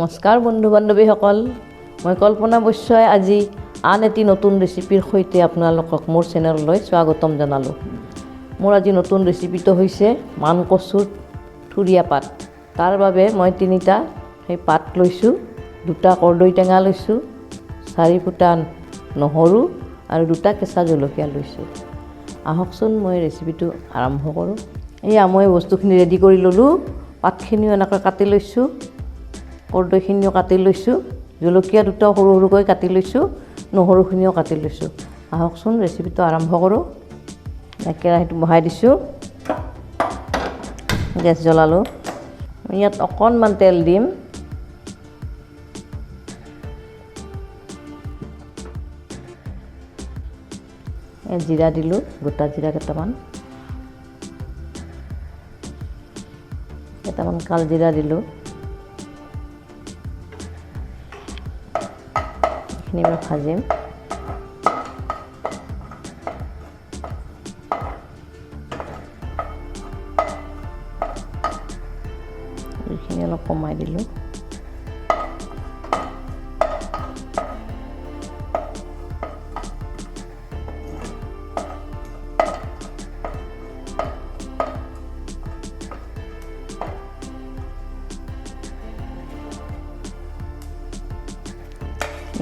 নমস্কাৰ বন্ধু বান্ধৱীসকল, মই কল্পনা বৈশ্যই আজি আন এটি নতুন ৰেচিপিৰ সৈতে আপোনালোকক মোৰ চেনেললৈ স্বাগতম জনালোঁ। মোৰ আজি নতুন ৰেচিপিটো হৈছে মান কচুৰ থুৰীয়া পাত। তাৰ বাবে মই 3টা সেই পাত লৈছোঁ, 2টা কৰ্দৈ টেঙা লৈছোঁ, 4 ফুটা নহৰু আৰু 2টা কেঁচা জলকীয়া লৈছোঁ। আহকচোন মই ৰেচিপিটো আৰম্ভ কৰোঁ। এয়া মই বস্তুখিনি ৰেডি কৰি ল'লোঁ। পাতখিনিও এনেকৈ কাটি লৈছোঁ, কৰ্দৈখিনিও কাটি লৈছোঁ, জলকীয়া 2টা সৰু সৰুকৈ কাটি লৈছোঁ, নহৰুখিনিও কাটি লৈছোঁ। আহকচোন ৰেচিপিটো আৰম্ভ কৰোঁ। কেৰাহীটো বহাই দিছোঁ, গেছ জ্বলালোঁ। ইয়াত অকণমান তেল দিম। জিৰা দিলোঁ, গোটা জিৰা কেইটামান কাল জিৰা দিলোঁ। এইখিনি মই ভাজিম। এইখিনি অলপ কমাই দিলোঁ।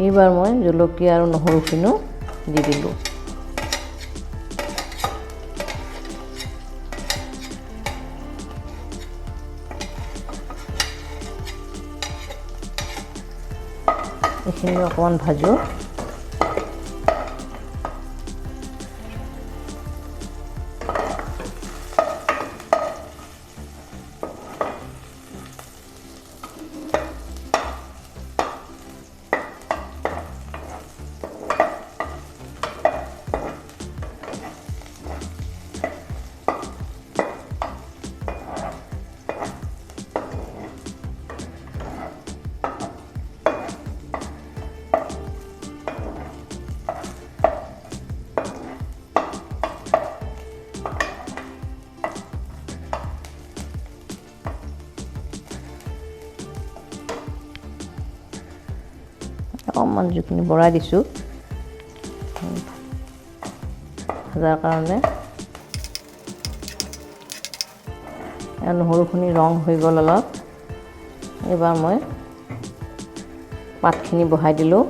এইবাৰ মই জলকীয়া আৰু নহৰুখিনিও দি দিলোঁ। এইখিনি অকণমান ভাজোঁ। অকণমান জুইখিনি বঢ়াই দিছোঁ ভাজাৰ কাৰণে। নহৰুখিনি ৰং হৈ গ'ল অলপ। এইবাৰ মই পাতখিনি বহাই দিলোঁ।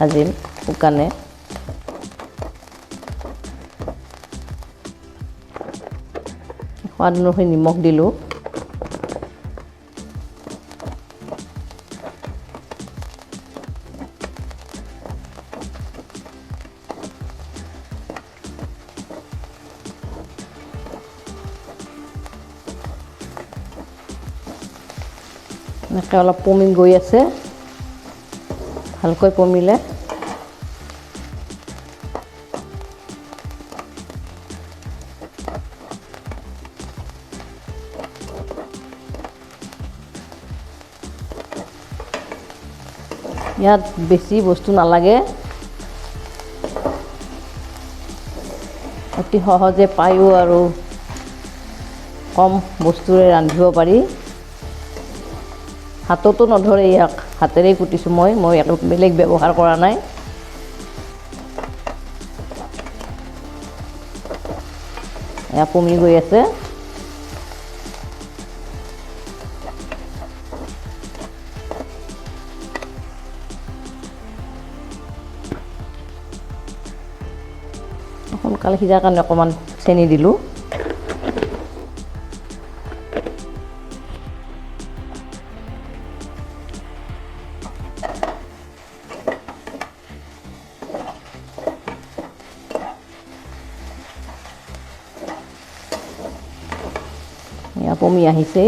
ভাজিম শুকানে। সোৱাদ অনুসৰি নিমখ দিলোঁ। এনেকৈ অলপ পমি গৈ আছে, ভালকৈ পমিলে ইয়াত বেছি বস্তু নালাগে, অতি সহজে পায়ো আৰু কম বস্তুৰে ৰান্ধিব পাৰি। হাততো নধৰে, ইয়াক হাতেৰেই কুটিছোঁ মই একো বেলেগ ব্যৱহাৰ কৰা নাই। এয়া পমি গৈ আছে। সোনকালে সিজাৰ কাৰণে অকণমান চেনি দিলোঁ। এয়া পমি আহিছে।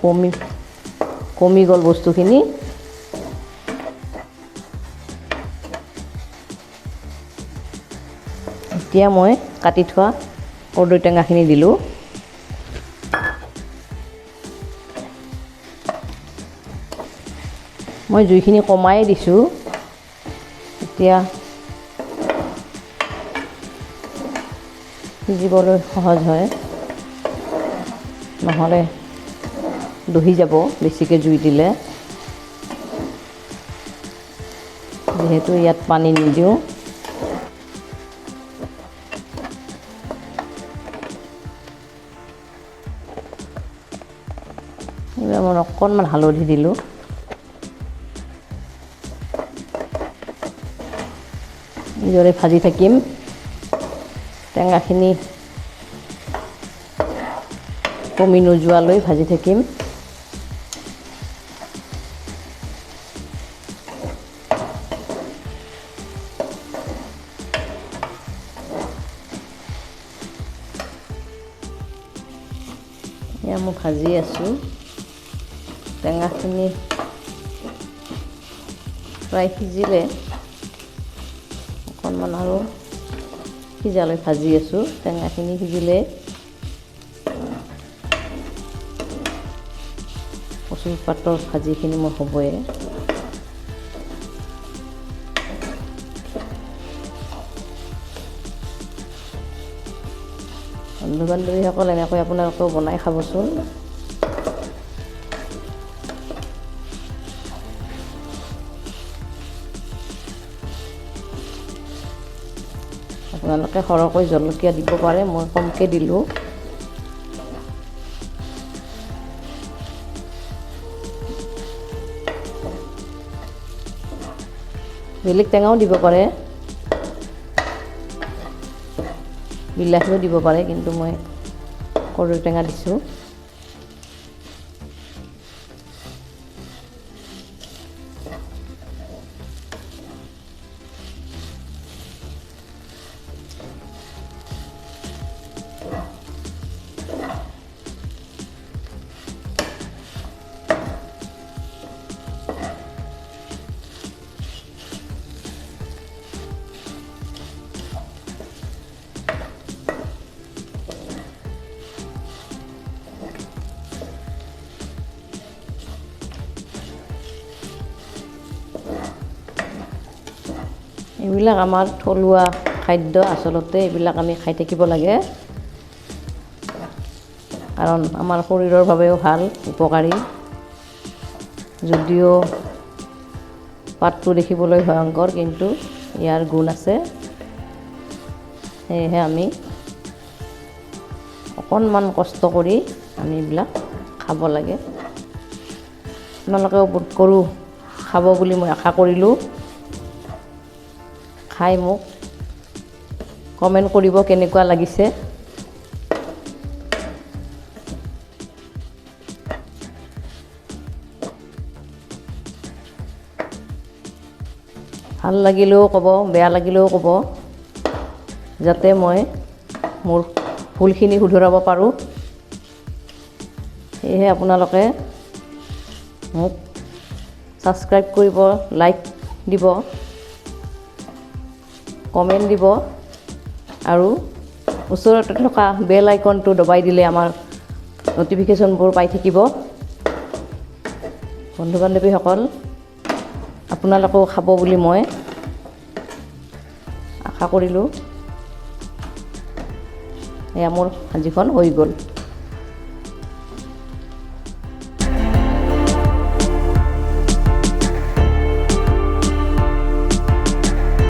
পমি কমি গ'ল বস্তুখিনি। এতিয়া মই কাটি থোৱা কৰ্দৈ টেঙাখিনি দিলোঁ। মই জুইখিনি কমাই দিছোঁ, এতিয়া সিজিবলৈ সহজ হয়, নহ'লে দহি যাব বেছিকৈ জুই দিলে। যিহেতু ইয়াত পানী নিদিওঁ। এইবাৰ মই অকণমান হালধি দিলোঁ। এইদৰে ভাজি থাকিম, টেঙাখিনি কমি নোযোৱালৈ ভাজি থাকিম। এয়া মই ভাজি আছোঁ, টেঙাখিনি প্ৰায় সিজিলে, অকণমান আৰু সিজালৈ ভাজি আছোঁ। টেঙাখিনি সিজিলে কচুৰ পাতৰ ভাজিখিনি মোৰ হ'বই। বন্ধু বান্ধৱীসকল এনেকৈ আপোনালোকেও বনাই খাবচোন। আপোনালোকে সৰহকৈ জলকীয়া দিব পাৰে, মই কমকৈ দিলোঁ। বেলেগ টেঙাও দিব পাৰে, বিলাহীও দিব পাৰে, কিন্তু মই কৰ্দৈ টেঙা দিছোঁ। এইবিলাক আমাৰ থলুৱা খাদ্য, আচলতে এইবিলাক আমি খাই থাকিব লাগে, কাৰণ আমাৰ শৰীৰৰ বাবেও ভাল, উপকাৰী। যদিও পাতটো দেখিবলৈ ভয়ংকৰ, কিন্তু ইয়াৰ গুণ আছে। সেয়েহে আমি অকণমান কষ্ট কৰি আমি এইবিলাক খাব লাগে। আপোনালোকেও বোধ কৰোঁ খাব বুলি মই আশা কৰিলোঁ। খাই মোক কমেণ্ট কৰিব কেনেকুৱা লাগিছে। ভাল লাগিলেও ক'ব, বেয়া লাগিলেও ক'ব, যাতে মই মোৰ ভুলখিনি শুধৰাব পাৰোঁ। সেয়েহে আপোনালোকে মোক ছাবস্ক্ৰাইব কৰিব, লাইক দিব, কমেণ্ট দিব, আৰু ওচৰতে থকা বেল আইকনটো দবাই দিলে আমাৰ নটিফিকেশ্যনবোৰ পাই থাকিব। বন্ধু বান্ধৱীসকল, আপোনালোকেও খাব বুলি মই আশা কৰিলোঁ। এয়া মোৰ ভাজিখন হৈ গ'ল।